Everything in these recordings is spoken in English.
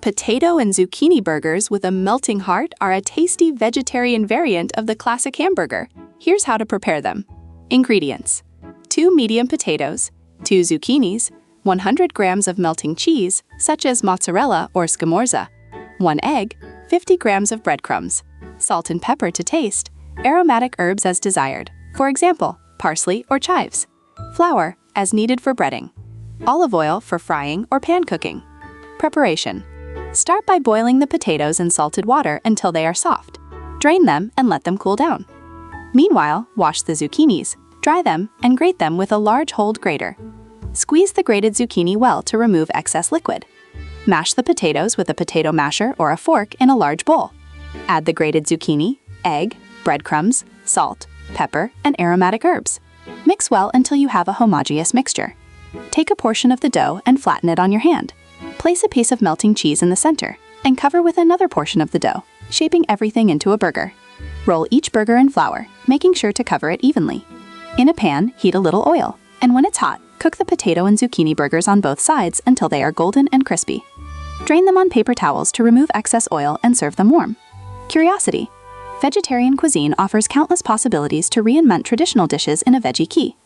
Potato and zucchini burgers with a melting heart are a tasty vegetarian variant of the classic hamburger. Here's how to prepare them. Ingredients: 2 medium potatoes, 2 zucchinis, 100 grams of melting cheese, such as mozzarella or scamorza, 1 egg, 50 grams of breadcrumbs, salt and pepper to taste, aromatic herbs as desired, for example, parsley or chives, flour as needed for breading, olive oil for frying or pan cooking. Preparation: start by boiling the potatoes in salted water until they are soft. Drain them and let them cool down. Meanwhile, wash the zucchinis, dry them, and grate them with a large holed grater. Squeeze the grated zucchini well to remove excess liquid. Mash the potatoes with a potato masher or a fork in a large bowl. Add the grated zucchini, egg, breadcrumbs, salt, pepper, and aromatic herbs. Mix well until you have a homogeneous mixture. Take a portion of the dough and flatten it on your hand. Place a piece of melting cheese in the center and cover with another portion of the dough, shaping everything into a burger. Roll each burger in flour, making sure to cover it evenly. In a pan, heat a little oil, and when it's hot, cook the potato and zucchini burgers on both sides until they are golden and crispy. Drain them on paper towels to remove excess oil and serve them warm. Curiosity: vegetarian cuisine offers countless possibilities to reinvent traditional dishes in a veggie key.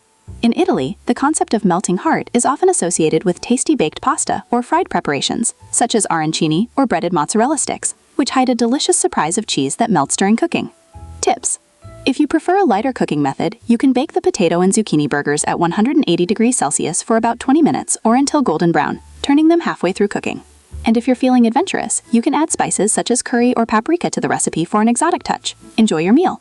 In Italy, the concept of melting heart is often associated with tasty baked pasta or fried preparations, such as arancini or breaded mozzarella sticks, which hide a delicious surprise of cheese that melts during cooking. Tips: if you prefer a lighter cooking method, you can bake the potato and zucchini burgers at 180 degrees Celsius for about 20 minutes or until golden brown, turning them halfway through cooking. And if you're feeling adventurous, you can add spices such as curry or paprika to the recipe for an exotic touch. Enjoy your meal!